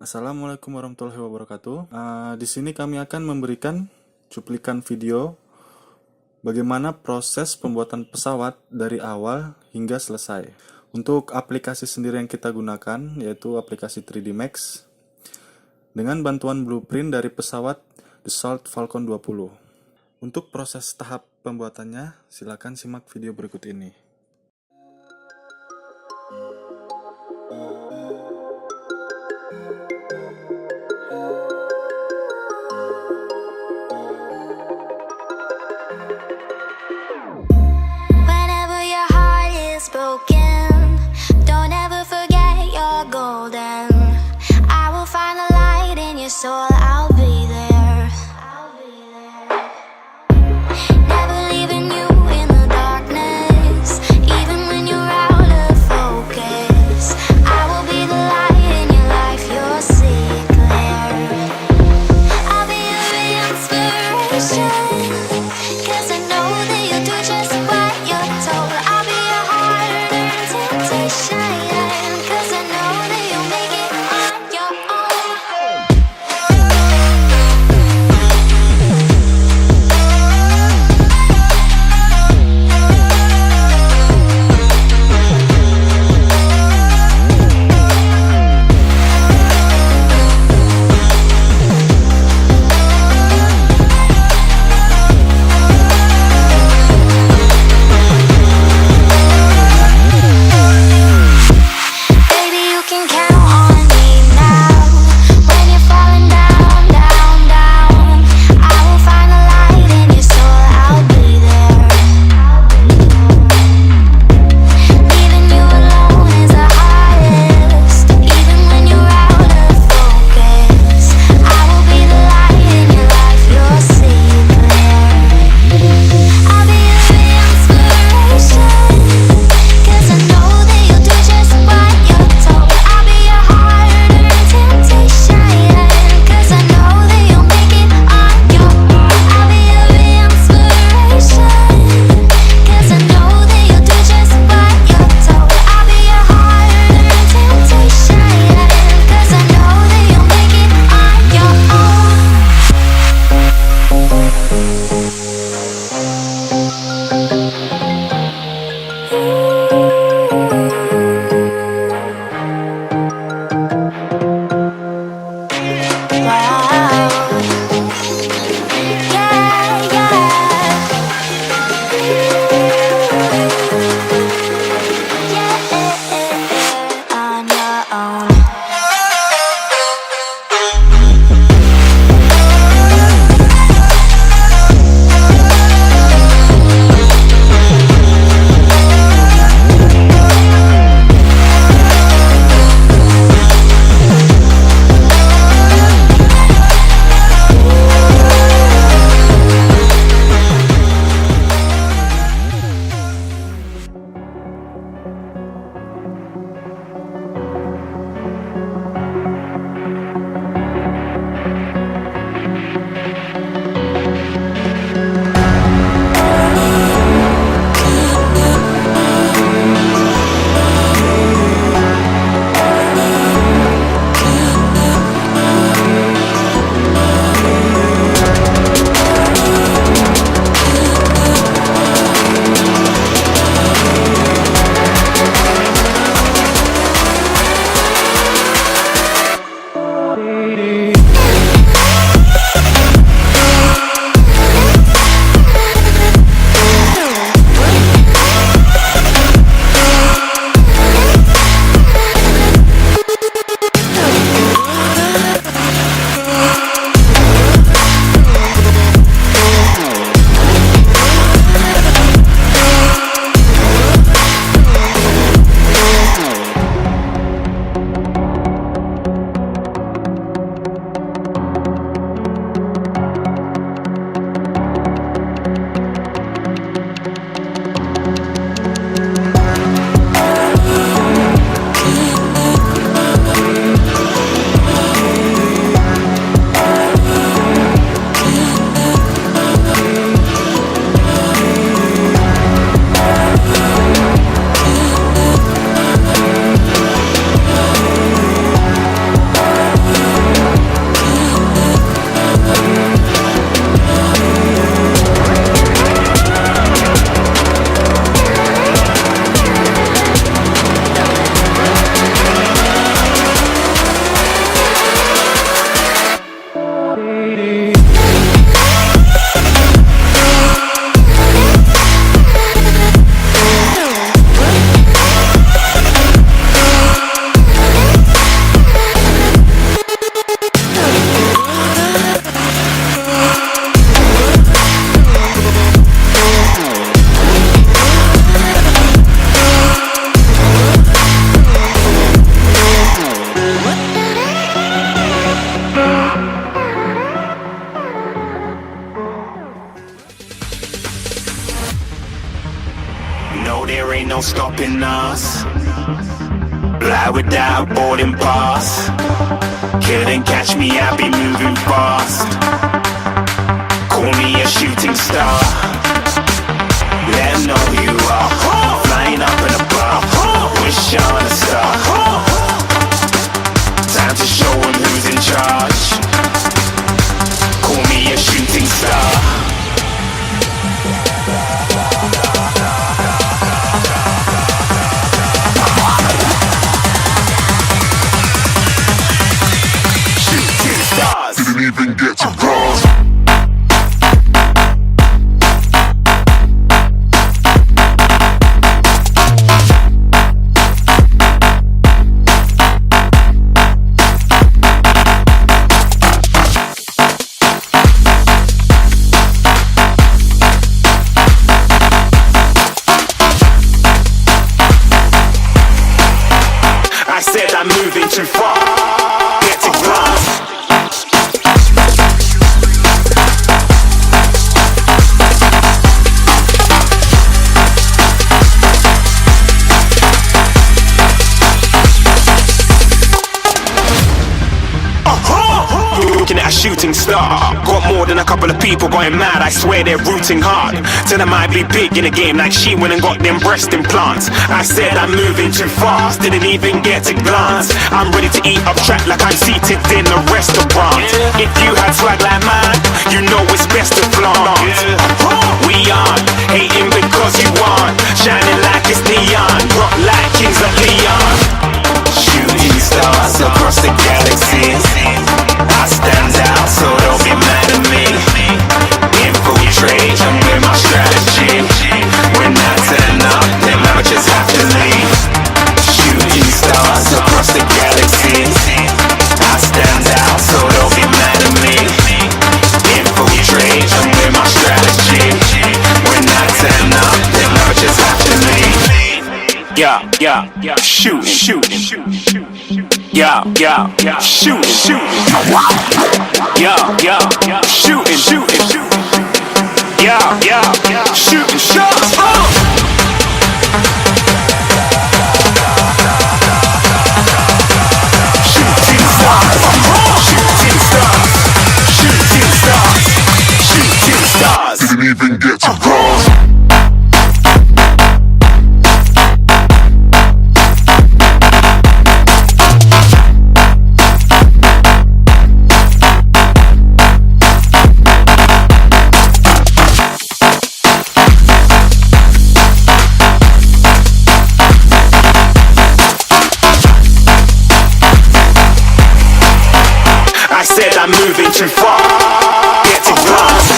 Assalamualaikum warahmatullahi wabarakatuh. Di sini kami akan memberikan cuplikan video bagaimana proses pembuatan pesawat dari awal hingga selesai. Untuk aplikasi sendiri yang kita gunakan yaitu aplikasi 3D Max dengan bantuan blueprint dari pesawat Dassault Falcon 20. Untuk proses tahap pembuatannya, silakan simak video berikut ini. Whenever your heart is broken, don't ever forget you're golden. I will find the light in your soul, I'll be there. Never leaving you in the darkness. there ain't no stopping us. Fly without a boarding pass. Couldn't catch me, I'd be moving fast. Call me a shooting star. Let 'em know who you are. Flying up in a bar. Wish on a star. Time to show 'em who's in charge. Call me a shooting star. Didn't even get to cross. I said I'm moving too far. Get to glass. Looking at a shooting star. Got more than a couple of people going mad, I swear they're rooting hard. Tell them I'd be big in the game like she went and got them breast implants. I said I'm moving too fast, didn't even get a glance. I'm ready to eat up track like I'm seated in a restaurant. If you had swag like mine, you know it's best to flaunt. We aren't hating because you aren't shining like it's neon, rock like kings of Leon. Shooting stars across the galaxy. I stand out, so don't be mad at me. Infiltrate, I'm with my strategy. When I turn up, then I just have to leave. Shooting stars across the galaxy. I stand out, so don't be mad at me. Infiltrate, I'm with my strategy. When I turn up, then I just have to leave. Yeah, shooting. Yeah, shooting. Yeah, shooting. Yeah, shooting shots. Shooting stars. Didn't even get to cross. I said I'm moving too far. Get to glass.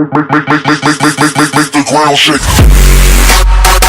Make the ground shake.